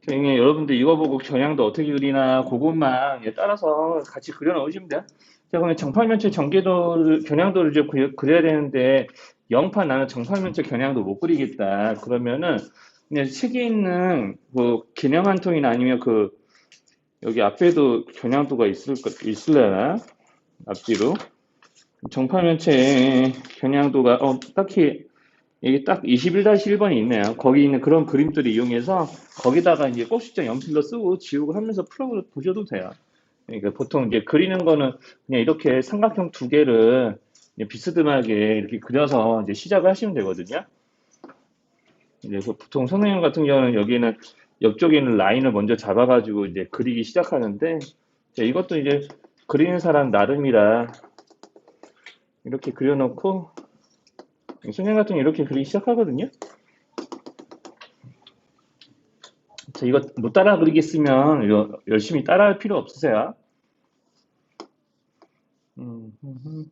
그러니까 여러분들 이거 보고 겨냥도 어떻게 그리나 그것만 따라서 같이 그려 넣으시면 돼요. 자, 그러면 정팔면체 전개도를, 겨냥도를 이제 그려야 되는데, 영판 나는 정팔면체 겨냥도 못 그리겠다. 그러면은, 그냥 책에 있는, 뭐, 개념 한 통이나 아니면 여기 앞에도 겨냥도가 있을려나? 앞뒤로. 정팔면체 겨냥도가, 딱히 이게 딱 21-1번이 있네요. 거기 있는 그런 그림들을 이용해서 거기다가 이제 꼭지점 연필로 쓰고 지우고 하면서 보셔도 돼요. 그러니까 보통 이제 그리는 거는 그냥 이렇게 삼각형 두 개를 비스듬하게 이렇게 그려서 이제 시작을 하시면 되거든요. 그래서 보통 선생님 같은 경우는 여기는 옆쪽에 있는 라인을 먼저 잡아가지고 이제 그리기 시작하는데 이것도 이제 그리는 사람 나름이라 이렇게 그려놓고 선생님 같은 경우 이렇게 그리기 시작하거든요. 자, 이거 못 따라 그리겠으면 열심히 따라할 필요 없으세요. 음, 음, 음.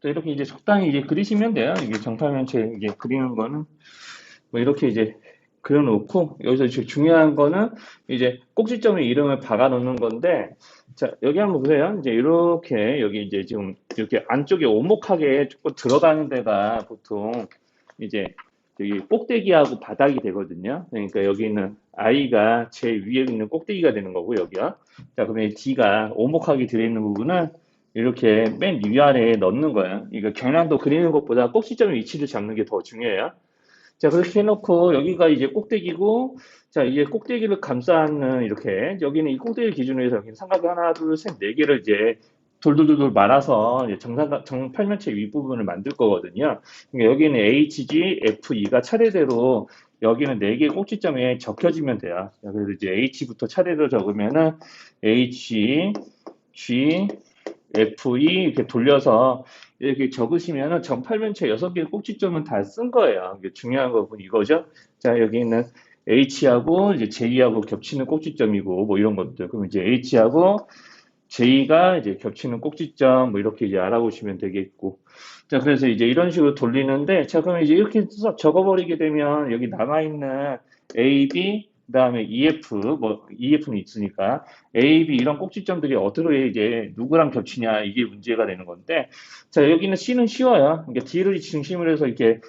자, 이렇게 이제 적당히 이제 그리시면 돼요. 이게 정팔면체 이게 그리는 거는 뭐 이렇게 이제 그려놓고 여기서 제일 중요한 거는 이제 꼭지점에 이름을 박아 놓는 건데 자, 여기 한번 보세요. 이제 이렇게 여기 이제 지금 이렇게 안쪽에 오목하게 조금 들어가는 데가 보통 이제 여기 꼭대기하고 바닥이 되거든요. 그러니까 여기는 I가 제일 위에 있는 꼭대기가 되는 거고 여기요. 자, 그러면 D가 오목하게 들어있는 부분은 이렇게 맨 위아래에 넣는 거예요. 그러니까 경량도 그리는 것보다 꼭지점 위치를 잡는 게 더 중요해요. 자, 그렇게 해놓고 여기가 이제 꼭대기고, 자, 이제 꼭대기를 감싸는 이렇게 여기는 이 꼭대기 기준으로 해서 여기는 삼각이 하나, 둘, 셋, 네 개를 이제 돌돌돌돌 말아서 이제 정팔면체 윗부분을 만들 거거든요. 그러니까 여기는 HG, FE가 차례대로 여기는 네 개의 꼭지점에 적혀지면 돼요. 자, 그래서 이제 H부터 차례대로 적으면은 H, G, FE 이렇게 돌려서 이렇게 적으시면은 정팔면체 6개의 꼭지점은 다 쓴 거예요. 이게 중요한 부분 이거죠. 자, 여기 있는 H하고 이제 J하고 겹치는 꼭지점이고 뭐 이런 것들. 그럼 이제 H하고 J가 이제 겹치는 꼭지점 뭐 이렇게 이제 알아보시면 되겠고. 자, 그래서 이제 이런 식으로 돌리는데 자, 그러면 이제 이렇게 적어버리게 되면 여기 남아있는 A, B 그다음에 EF 뭐 EF는 있으니까 A, B 이런 꼭지점들이 어디로 이제 누구랑 겹치냐 이게 문제가 되는 건데 자, 여기는 C는 쉬워요. 그러니까 D를 중심으로 해서 이렇게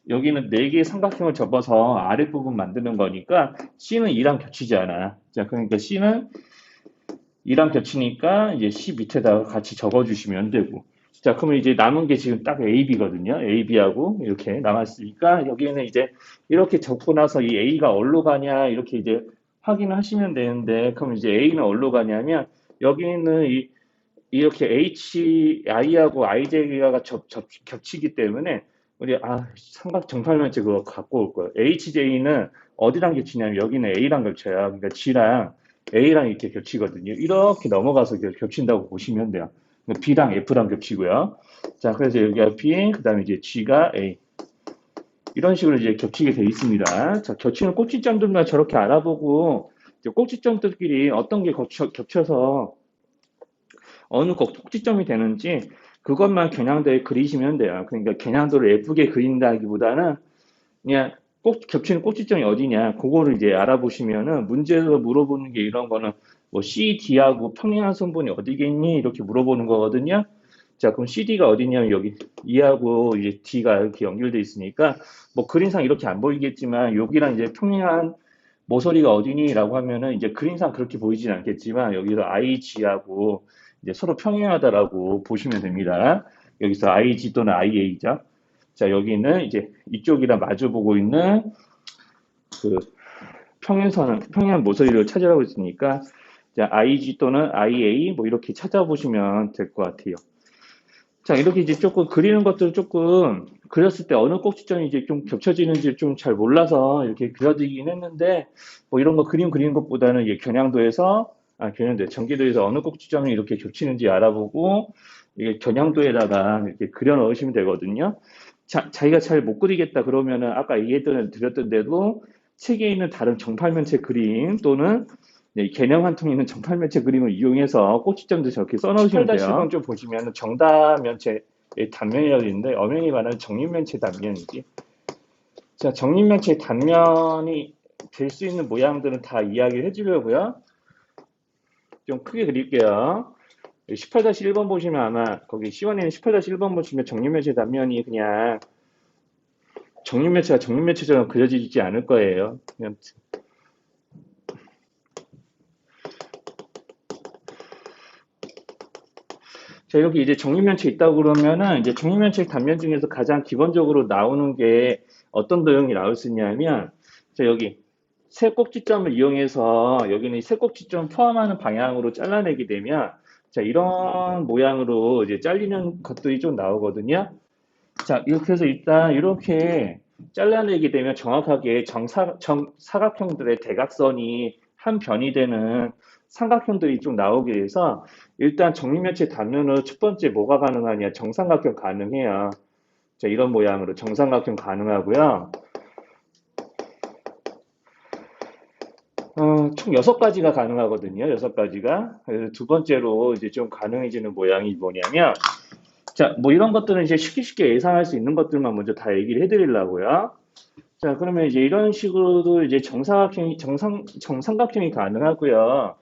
여기는 네 개의 삼각형을 접어서 아랫부분 만드는 거니까 C는 E랑 겹치지 않아. 자, 그러니까 C는 E랑 겹치니까 이제 C 밑에다가 같이 적어주시면 되고. 자, 그러면 이제 남은 게 지금 딱 AB거든요. AB하고 이렇게 남았으니까 여기는 이제 이렇게 적고 나서 이 A가 어디로 가냐 이렇게 이제 확인을 하시면 되는데 그럼 이제 A는 어디로 가냐면 여기는 이렇게 HI하고 IJ가 겹치기 때문에 우리 삼각 정팔면체 그거 갖고 올 거예요. HJ는 어디랑 겹치냐면 여기는 A랑 겹쳐요. 그러니까 G랑 A랑 이렇게 겹치거든요. 이렇게 넘어가서 겹친다고 보시면 돼요. 그러니까 B랑 F랑 겹치고요. 자, 그래서 여기가 B, 그 다음에 이제 G가 A. 이런 식으로 이제 겹치게 돼 있습니다. 자, 겹치는 꼭지점들만 저렇게 알아보고 꼭지점들끼리 어떤 게 겹쳐서 어느 꼭지점이 되는지 그것만 겨냥도에 그리시면 돼요. 그러니까 겨냥도를 예쁘게 그린다기보다는 그냥 꼭 겹치는 꼭지점이 어디냐 그거를 이제 알아보시면은 문제에서 물어보는 게 이런 거는 뭐 CD하고 평행한 선분이 어디겠니 이렇게 물어보는 거거든요. 자, 그럼 CD가 어디냐면 여기 E하고 이제 D가 이렇게 연결돼 있으니까 뭐 그림상 이렇게 안 보이겠지만 여기랑 이제 평행한 모서리가 어디니라고 하면은 이제 그림상 그렇게 보이진 않겠지만 여기서 IG하고 이제 서로 평행하다라고 보시면 됩니다. 여기서 IG 또는 IA죠. 자, 여기는 이제 이쪽이랑 마주보고 있는 그 평행한 모서리를 찾으라고 했으니까 자, IG 또는 IA 뭐 이렇게 찾아보시면 될 것 같아요. 자, 이렇게 이제 조금 그리는 것들 조금 그렸을 때 어느 꼭지점이 이제 좀 겹쳐지는지 좀 잘 몰라서 이렇게 그려드리긴 했는데, 뭐 이런 거 그림 그리는 것보다는 이게 전기도에서 어느 꼭지점이 이렇게 겹치는지 알아보고, 이게 겨냥도에다가 이렇게 그려 넣으시면 되거든요. 자, 자기가 잘 못 그리겠다 그러면은 아까 드렸던 대로 책에 있는 다른 정팔면체 그림 또는 개념 한 통에 있는 정팔면체 그림을 이용해서 꼭지점도 저렇게 써놓으시면 돼요. 18-1번 좀 보시면 정다면체 단면이라고 있는데 엄연히 말하는 정립면체 단면이지. 자, 정립면체 단면이 될 수 있는 모양들은 다 이야기를 해주려고요. 좀 크게 그릴게요. 18-1번 보시면 아마 거기 C1에는 18-1번 보시면 정립면체 단면이 그냥 정립면체가 정립면체처럼 그려지지 않을 거예요. 그냥 자, 여기 이제 정립면체 있다고 그러면은 이제 정립면체 단면 중에서 가장 기본적으로 나오는 게 어떤 도형이 나올 수 있냐면 자, 여기 세 꼭지점을 이용해서 여기는 세 꼭지점 포함하는 방향으로 잘라내게 되면 자, 이런 모양으로 이제 잘리는 것들이 좀 나오거든요. 자, 이렇게 해서 일단 이렇게 잘라내게 되면 정확하게 정사각형들의 대각선이 한 변이 되는 삼각형들이 좀 나오게 돼서 일단 정립면체 단면으로 첫 번째 뭐가 가능하냐? 정삼각형 가능해요. 자, 이런 모양으로 정삼각형 가능하고요. 총 6가지가 가능하거든요. 6가지가. 그래서 두 번째로 이제 좀 가능해지는 모양이 뭐냐면 자, 뭐 이런 것들은 이제 쉽게 쉽게 예상할 수 있는 것들만 먼저 다 얘기를 해드리려고요. 자, 그러면 이제 이런 식으로도 이제 정삼각형이 가능하고요.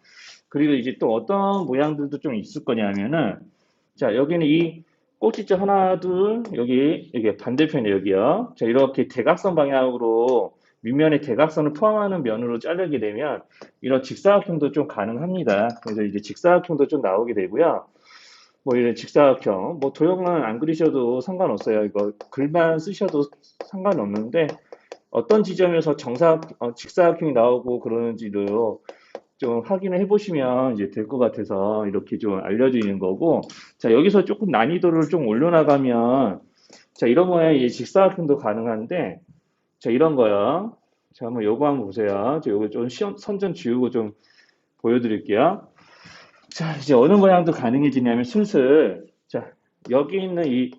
그리고 이제 또 어떤 모양들도 좀 있을 거냐면은, 자, 여기는 이 꼭지점 하나, 둘, 여기, 이게 반대편에 여기요. 자, 이렇게 대각선 방향으로 밑면에 대각선을 포함하는 면으로 자르게 되면 이런 직사각형도 좀 가능합니다. 그래서 이제 직사각형도 좀 나오게 되고요. 뭐 이런 직사각형, 뭐 도형은 안 그리셔도 상관없어요. 이거 글만 쓰셔도 상관없는데 어떤 지점에서 직사각형이 나오고 그러는지도 좀 확인을 해보시면 이제 될 것 같아서 이렇게 좀 알려드리는 거고, 자, 여기서 조금 난이도를 좀 올려나가면, 자, 이런 모양의 직사각형도 가능한데, 자, 이런 거요. 자, 한번 요거 한번 보세요. 저 요거 좀 선전 지우고 좀 보여드릴게요. 자, 이제 어느 모양도 가능해지냐면 슬슬, 자, 여기 있는 이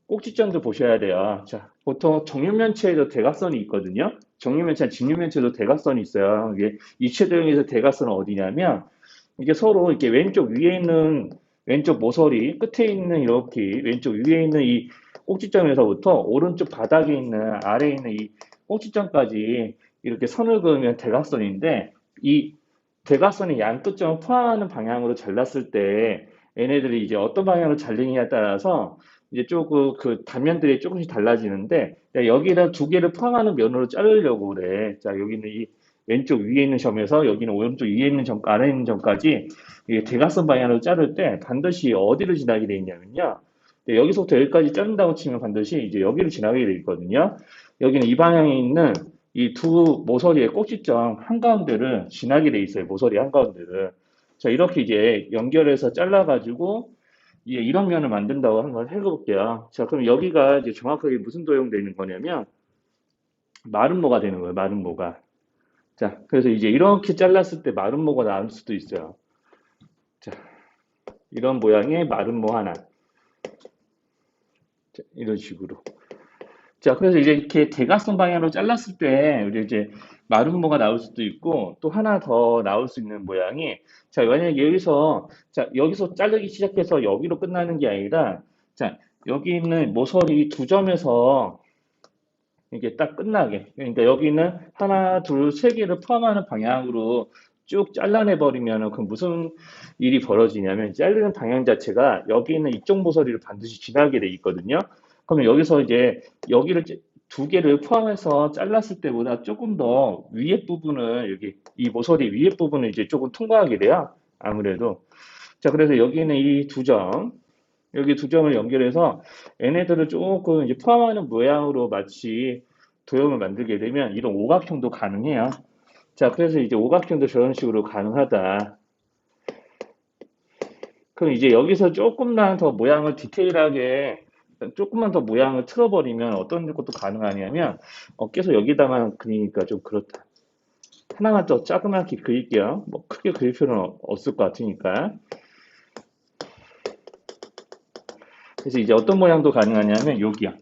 꼭지점도 보셔야 돼요. 자, 보통 정육면체에도 대각선이 있거든요. 정육면체나 직육면체도 대각선이 있어요. 이게 입체도형에서 대각선은 어디냐면 이게 서로 이렇게 왼쪽 위에 있는 왼쪽 모서리 끝에 있는 이렇게 왼쪽 위에 있는 이 꼭지점에서부터 오른쪽 바닥에 있는 아래에 있는 이 꼭지점까지 이렇게 선을 그으면 대각선인데 이 대각선의 양 끝점을 포함하는 방향으로 잘랐을 때 얘네들이 이제 어떤 방향으로 잘리느냐에 따라서 이제 조금 그 단면들이 조금씩 달라지는데 여기다 두 개를 포함하는 면으로 자르려고 그래. 자, 여기는 이 왼쪽 위에 있는 점에서 여기는 오른쪽 위에 있는 점, 아래에 있는 점까지 이게 대각선 방향으로 자를 때 반드시 어디를 지나게 돼 있냐면요. 여기서부터 여기까지 자른다고 치면 반드시 이제 여기를 지나게 돼 있거든요. 여기는 이 방향에 있는 이 두 모서리의 꼭지점 한가운데를 지나게 돼 있어요. 모서리 한가운데를. 자, 이렇게 이제 연결해서 잘라가지고 이런 면을 만든다고 한번 해볼게요. 자, 그럼 여기가 이제 정확하게 무슨 도형되는 거냐면 마른 모가 되는 거예요. 마른 모가. 자, 그래서 이제 이렇게 잘랐을 때 마른 모가 나올 수도 있어요. 자, 이런 모양의 마른 모 하나. 자, 이런 식으로. 자, 그래서 이제 이렇게 대각선 방향으로 잘랐을 때 우리 이제 마른 모가 나올 수도 있고 또 하나 더 나올 수 있는 모양이 자, 만약에 여기서 자르기 시작해서 여기로 끝나는 게 아니라 자, 여기 있는 모서리 두 점에서 이게 딱 끝나게. 그러니까 여기는 하나, 둘, 세 개를 포함하는 방향으로 쭉 잘라내 버리면 그 무슨 일이 벌어지냐면 자르는 방향 자체가 여기 있는 이쪽 모서리를 반드시 지나게 돼 있거든요. 그러면 여기서 이제 여기를 두 개를 포함해서 잘랐을 때보다 조금 더 위에 부분을 여기 이 모서리 위에 부분을 이제 조금 통과하게 돼요. 아무래도. 자, 그래서 여기는 이 두 점, 여기 두 점을 연결해서 얘네들을 조금 이제 포함하는 모양으로 마치 도형을 만들게 되면 이런 오각형도 가능해요. 자, 그래서 이제 오각형도 저런 식으로 가능하다. 그럼 이제 여기서 조금만 더 모양을 디테일하게 조금만 더 모양을 틀어버리면 어떤 것도 가능하냐면 계속 여기다만 그리니까 좀 그렇다. 하나만 더 자그맣게 그릴게요. 뭐 크게 그릴 필요는 없을 것 같으니까. 그래서 이제 어떤 모양도 가능하냐면 여기요.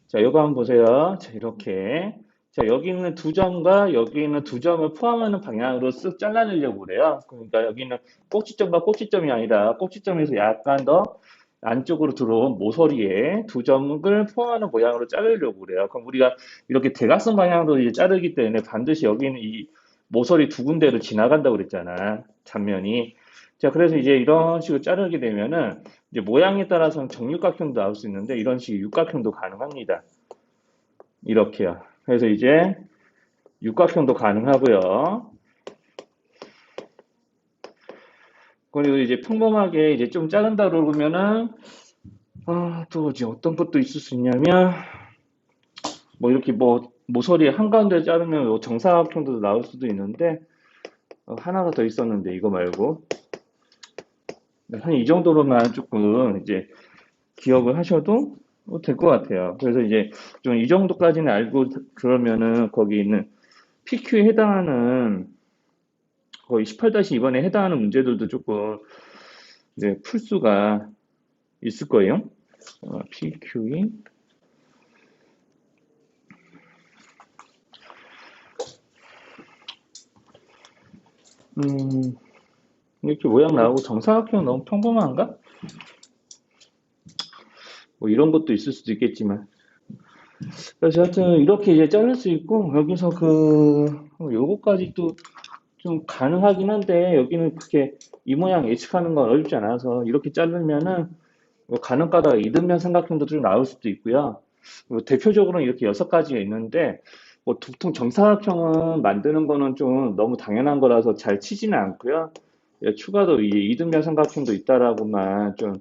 자, 이거 한번 보세요. 자, 이렇게. 자, 여기 있는 두 점과 여기 있는 두 점을 포함하는 방향으로 쓱 잘라내려고 그래요. 그러니까 여기는 꼭지점과 꼭지점이 아니라 꼭지점에서 약간 더 안쪽으로 들어온 모서리에 두 점을 포함하는 모양으로 자르려고 그래요. 그럼 우리가 이렇게 대각선 방향으로 이제 자르기 때문에 반드시 여기는 이 모서리 두 군데로 지나간다고 그랬잖아. 잔면이. 자, 그래서 이제 이런 식으로 자르게 되면은 이제 모양에 따라서는 정육각형도 나올 수 있는데 이런 식의 육각형도 가능합니다. 이렇게요. 그래서 이제 육각형도 가능하고요. 그리고 이제 평범하게 이제 좀 자른다 그러면은 또 이제 어떤 것도 있을 수 있냐면 뭐 이렇게 뭐 모서리 한가운데 자르면 뭐 정사각형도 나올 수도 있는데 하나가 더 있었는데 이거 말고 한 이 정도로만 조금 이제 기억을 하셔도 될 것 같아요. 그래서 이제 좀 이 정도까지는 알고 그러면은 거기 있는 PQ에 해당하는 거의 18-2번에 해당하는 문제들도 조금 이제 풀 수가 있을 거예요. PQE 이렇게 모양 나오고 정사각형 너무 평범한가? 뭐 이런 것도 있을 수도 있겠지만 그래서 하여튼 이렇게 이제 자를 수 있고 여기서 요거까지 또 좀 가능하긴 한데 여기는 그렇게 이 모양 예측하는 건 어렵지 않아서 이렇게 자르면은 뭐 가능가다가 이등변 삼각형도 좀 나올 수도 있고요. 대표적으로는 이렇게 6가지가 있는데 뭐 보통 정사각형은 만드는 거는 좀 너무 당연한 거라서 잘 치지는 않고요. 추가로 이 이등변 삼각형도 있다라고만 좀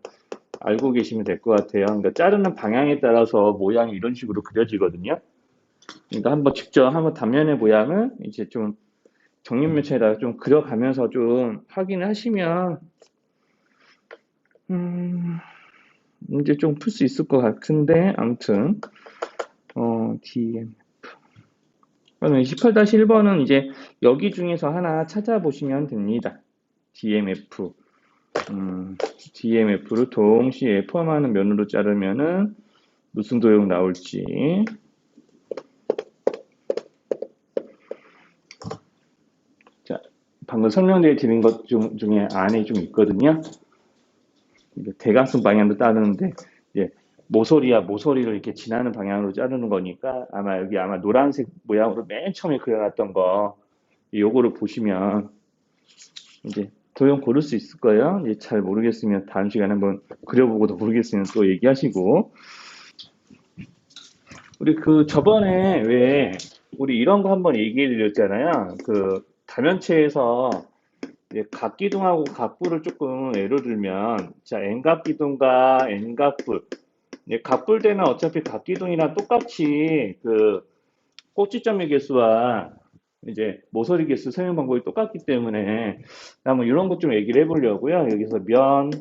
알고 계시면 될 것 같아요. 그러니까 자르는 방향에 따라서 모양이 이런 식으로 그려지거든요. 그러니까 한번 직접 한번 단면의 모양을 이제 좀 정육면체에다가 좀 그려가면서 좀 확인을 하시면 문제 좀 풀 수 있을 것 같은데 아무튼 DM 그러면 18-1번은 이제 여기 중에서 하나 찾아보시면 됩니다. DMF DMF를 동시에 포함하는 면으로 자르면은 무슨 도형 나올지 자 방금 설명드린 드린 것 중에 안에 좀 있거든요. 대각선 방향도 따르는데 이제 모서리를 이렇게 지나는 방향으로 자르는 거니까 아마 여기 아마 노란색 모양으로 맨 처음에 그려놨던 거 요거를 보시면 이제 도형 고를 수 있을 거예요. 이제 잘 모르겠으면 다음 시간에 한번 그려보고도 모르겠으면 또 얘기하시고 우리 그 저번에 왜 우리 이런 거 한번 얘기해 드렸잖아요. 그 다면체에서 각기둥하고 각부를 조금 예를 들면 자 N각기둥과 N각부 각불 때는 어차피 각기둥이랑 똑같이 그 꼭지점의 개수와 이제 모서리 개수 설명 방법이 똑같기 때문에 한번 이런 것 좀 얘기를 해보려고요. 여기서 면,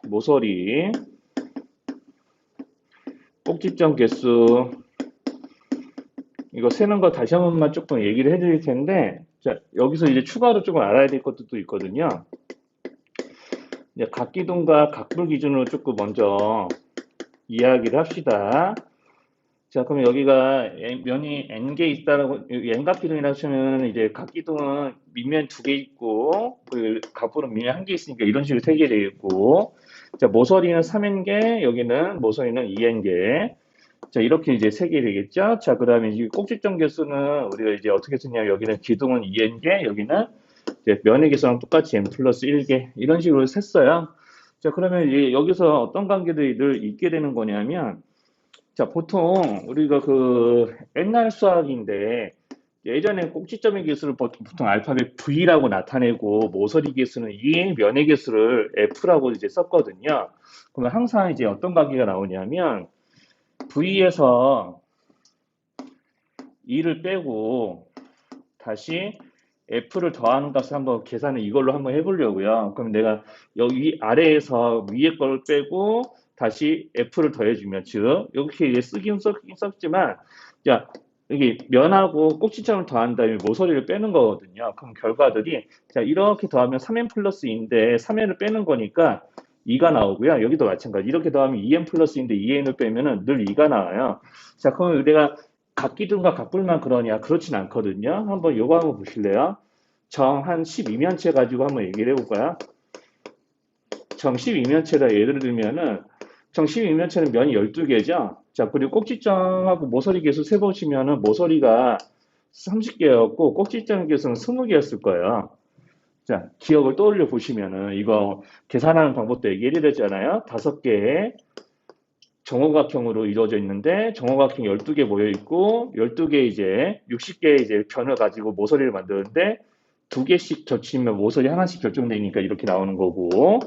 모서리, 꼭지점 개수 이거 세는 거 다시 한 번만 조금 얘기를 해드릴 텐데 자 여기서 이제 추가로 조금 알아야 될 것도 있거든요. 이제 각기둥과 각불 기준으로 조금 먼저 이야기를 합시다. 자, 그럼 여기가 면이 N개 있다라고, N각기둥이라고 치면 이제 각기둥은 밑면 2개 있고, 그 각부는 밑면 1개 있으니까 이런 식으로 3개 되겠고, 자, 모서리는 3N개, 여기는 모서리는 2N개. 자, 이렇게 이제 3개 되겠죠? 자, 그 다음에 이 꼭지점 개수는 우리가 이제 어떻게 쓰냐면 여기는 기둥은 2N개, 여기는 이제 면의 개수랑 똑같이 N 플러스 1개. 이런 식으로 셌어요. 자, 그러면 이제 여기서 어떤 관계들이 늘 있게 되는 거냐면, 자, 보통 우리가 그 옛날 수학인데 예전에 꼭지점의 개수를 보통 알파벳 V라고 나타내고 모서리 개수는 E, 면의 개수를 F라고 이제 썼거든요. 그러면 항상 이제 어떤 관계가 나오냐면 V에서 E를 빼고 다시 F를 더하는 값을 한번 계산을 이걸로 한번 해보려고요. 그럼 내가 여기 아래에서 위에 걸 빼고 다시 F를 더해주면 즉 이렇게 이제 쓰긴 썼지만 자 여기 면하고 꼭지점을 더한 다음에 모서리를 빼는 거거든요. 그럼 결과들이 자 이렇게 더하면 3n 플러스 2인데 3n을 빼는 거니까 2가 나오고요. 여기도 마찬가지. 이렇게 더하면 2n 플러스 2인데 2n을 빼면은 늘 2가 나와요. 자 그럼 내가 각기둥과 각불만 그러냐? 그렇진 않거든요. 한번 요거 한번 보실래요? 정 한 12면체 가지고 한번 얘기를 해볼까요? 정 12면체라 예를 들면은 정 12면체는 면이 12개죠. 자, 그리고 꼭지점하고 모서리 개수 세보시면은 모서리가 30개였고 꼭지점 개수는 20개였을 거예요. 자, 기억을 떠올려 보시면은 이거 계산하는 방법도 얘기를 했잖아요. 5개의 정오각형으로 이루어져 있는데 정오각형 12개 모여 있고 12개 이제 60개의 이제 변을 가지고 모서리를 만드는데 2개씩 겹치면 모서리 하나씩 결정되니까 이렇게 나오는 거고.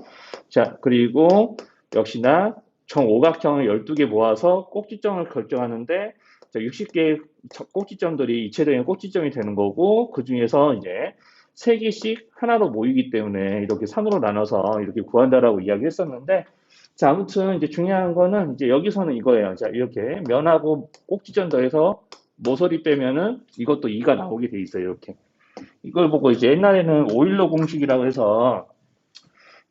자, 그리고 역시나 정오각형을 12개 모아서 꼭지점을 결정하는데 60개의 꼭지점들이 이체적인 꼭지점이 되는 거고 그 중에서 이제 3개씩 하나로 모이기 때문에 이렇게 3으로 나눠서 이렇게 구한다라고 이야기했었는데 자, 아무튼 이제 중요한 거는 이제 여기서는 이거예요. 자, 이렇게 면하고 꼭지점 더해서 모서리 빼면은 이것도 2가 나오게 돼 있어요. 이렇게. 이걸 보고 이제 옛날에는 오일러 공식이라고 해서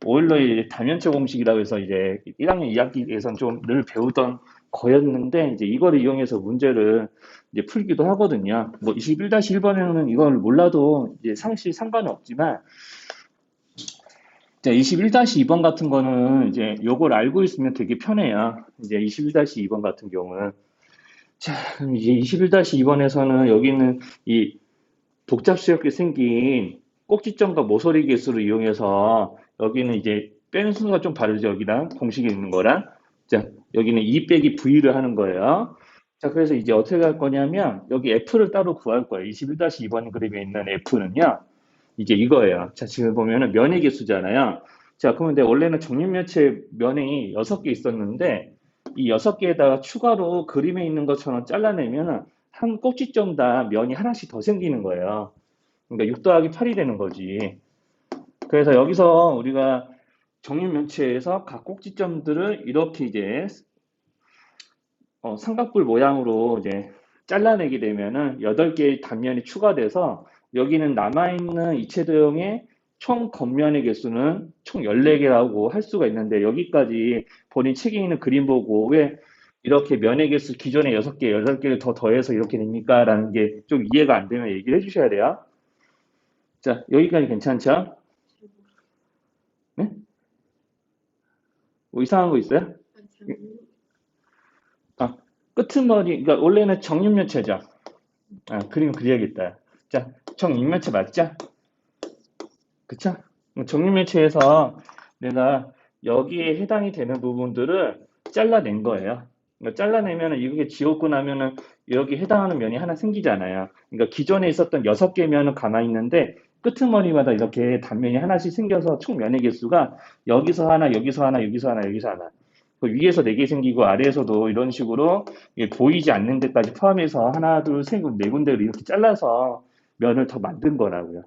오일러의 다면체 공식이라고 해서 이제 1학년 2학기에선 좀 늘 배우던 거였는데 이제 이걸 이용해서 문제를 이제 풀기도 하거든요. 뭐 21-1번에는 이걸 몰라도 이제 상시 상관은 없지만 자, 21-2번 같은 거는 이제 요걸 알고 있으면 되게 편해요. 이제 21-2번 같은 경우는. 자, 그럼 이제 21-2번에서는 여기는 이 복잡스럽게 생긴 꼭지점과 모서리 개수를 이용해서 여기는 이제 빼는 순서가 좀 다르죠. 여기랑 공식이 있는 거랑. 자, 여기는 2 빼기 V를 하는 거예요. 자, 그래서 이제 어떻게 할 거냐면 여기 F를 따로 구할 거예요. 21-2번 그림에 있는 F는요. 이제 이거예요. 자, 지금 보면은 면의 개수잖아요. 자, 그러면 내 원래는 정육면체 면이 6개 있었는데 이 6개에다가 추가로 그림에 있는 것처럼 잘라내면은 한 꼭지점 다 면이 하나씩 더 생기는 거예요. 그러니까 6 더하기 8이 되는 거지. 그래서 여기서 우리가 정육면체에서 각 꼭지점들을 이렇게 이제 삼각뿔 모양으로 이제 잘라내게 되면은 8개의 단면이 추가돼서 여기는 남아있는 이체도형의 총 겉면의 개수는 총 14개라고 할 수가 있는데 여기까지 본인 책에 있는 그림 보고 왜 이렇게 면의 개수 기존에 6개, 8개를 더 더해서 이렇게 됩니까? 라는 게 좀 이해가 안 되면 얘기를 해주셔야 돼요. 자, 여기까지 괜찮죠? 네? 뭐 이상한 거 있어요? 아, 끄트머리, 그러니까 원래는 정육면체죠. 아, 그림 그려야겠다. 자, 정육면체 맞죠? 그쵸? 정육면체에서 내가 여기에 해당이 되는 부분들을 잘라낸 거예요. 그러니까 잘라내면 이게 지웠고 나면은 여기 해당하는 면이 하나 생기잖아요. 그러니까 기존에 있었던 6개 면은 가만히 있는데 끄트머리마다 이렇게 단면이 하나씩 생겨서 총 면의 개수가 여기서 하나, 여기서 하나, 여기서 하나, 여기서 하나. 그 위에서 4개 생기고 아래에서도 이런 식으로 보이지 않는 데까지 포함해서 하나, 둘, 세 군데, 네 군데를 이렇게 잘라서 면을 더 만든 거라고요.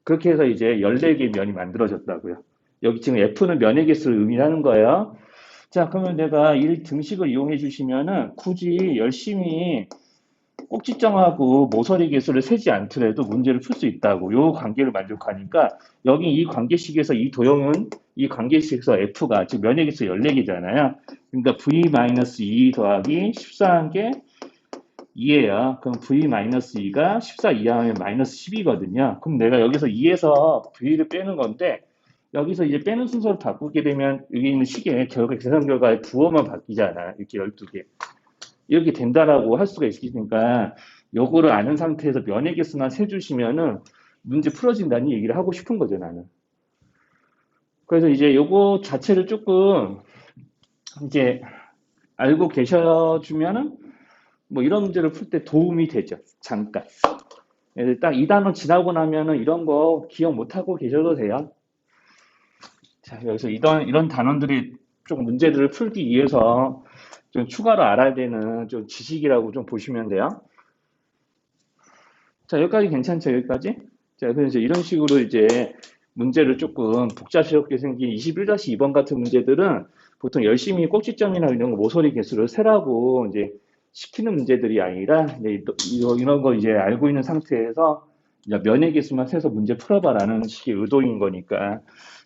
그렇게 해서 이제 14개의 면이 만들어졌다고요. 여기 지금 F는 면의 개수를 의미하는 거예요. 자, 그러면 내가 이 등식을 이용해 주시면은 굳이 열심히 꼭지점하고 모서리 개수를 세지 않더라도 문제를 풀 수 있다고. 요 관계를 만족하니까 여기 이 관계식에서 이 도형은 이 관계식에서 F가 즉 면의 개수 14개잖아요. 그러니까 V-2 더하기 14개 2예요. 그럼 V-2가 14 이하면 마이너스 10이거든요. 그럼 내가 여기서 2에서 V를 빼는 건데 여기서 이제 빼는 순서를 바꾸게 되면 여기 있는 식에 결과 계산 결과에 부호만 바뀌잖아. 이렇게 12개. 이렇게 된다라고 할 수가 있으니까 요거를 아는 상태에서 면의 개수만 세주시면은 문제 풀어진다는 얘기를 하고 싶은 거죠, 나는. 그래서 이제 요거 자체를 조금 이제 알고 계셔주면은 뭐 이런 문제를 풀 때 도움이 되죠. 잠깐. 딱 이 단원 지나고 나면은 이런 거 기억 못 하고 계셔도 돼요. 자, 여기서 이런 단원들이 좀 문제들을 풀기 위해서 좀 추가로 알아야 되는 좀 지식이라고 좀 보시면 돼요. 자, 여기까지 괜찮죠? 여기까지? 자, 그래서 이런 식으로 이제 문제를 조금 복잡스럽게 생긴 21-2번 같은 문제들은 보통 열심히 꼭지점이나 이런 거 모서리 개수를 세라고 이제 시키는 문제들이 아니라 이런 거 이제 알고 있는 상태에서 면의 개수만 세서 문제 풀어봐라는 식의 의도인 거니까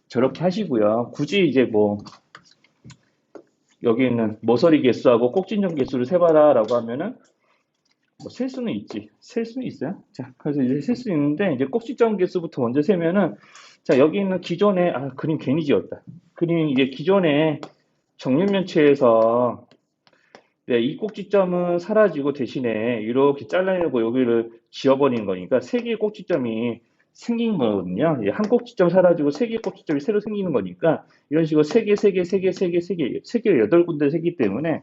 저렇게 하시고요. 굳이 이제 뭐 여기 있는 모서리 개수하고 꼭지점 개수를 세봐라라고 하면은 뭐 셀 수는 있지. 셀 수는 있어요. 자, 그래서 이제 셀 수 있는데 이제 꼭지점 개수부터 먼저 세면은 자, 여기 있는 기존에, 그림 괜히 지웠다. 그림 이제 기존에 정육면체에서 네, 이 꼭지점은 사라지고 대신에 이렇게 잘라내고 여기를 지워버리는 거니까 세 개의 꼭지점이 생긴 거거든요. 한 꼭지점 사라지고 세 개의 꼭지점이 새로 생기는 거니까 이런 식으로 세 개, 세 개, 세 개, 세 개, 세 개, 세 개, 여덟 군데 세기 때문에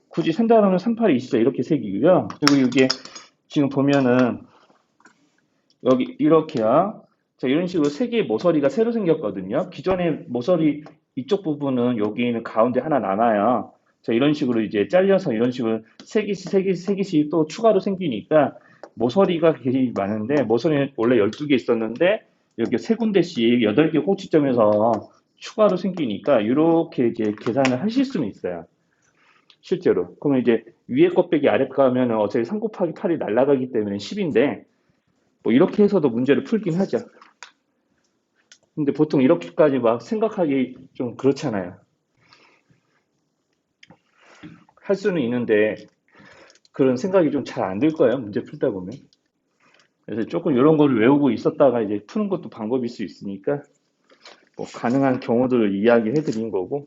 굳이 센다라면 38이 있어 이렇게 색이고요. 그리고 이게 지금 보면은 여기 이렇게요. 자, 이런 식으로 세 개의 모서리가 새로 생겼거든요. 기존의 모서리 이쪽 부분은 여기 있는 가운데 하나 남아요. 자, 이런 식으로 이제 잘려서 이런 식으로 세 개씩, 세 개씩, 세 개씩 또 추가로 생기니까 모서리가 굉장히 많은데, 모서리는 원래 12개 있었는데, 여기 세 군데씩 8개 꼭지점에서 추가로 생기니까, 이렇게 이제 계산을 하실 수는 있어요. 실제로. 그러면 이제 위에 것 빼기 아래 거 하면 어차피 3 곱하기 8이 날아가기 때문에 10인데, 뭐 이렇게 해서도 문제를 풀긴 하죠. 근데 보통 이렇게까지 막 생각하기 좀 그렇잖아요. 할 수는 있는데 그런 생각이 좀 잘 안 들 거예요. 문제 풀다 보면. 그래서 조금 이런 거를 외우고 있었다가 이제 푸는 것도 방법일 수 있으니까 뭐 가능한 경우들을 이야기해 드린 거고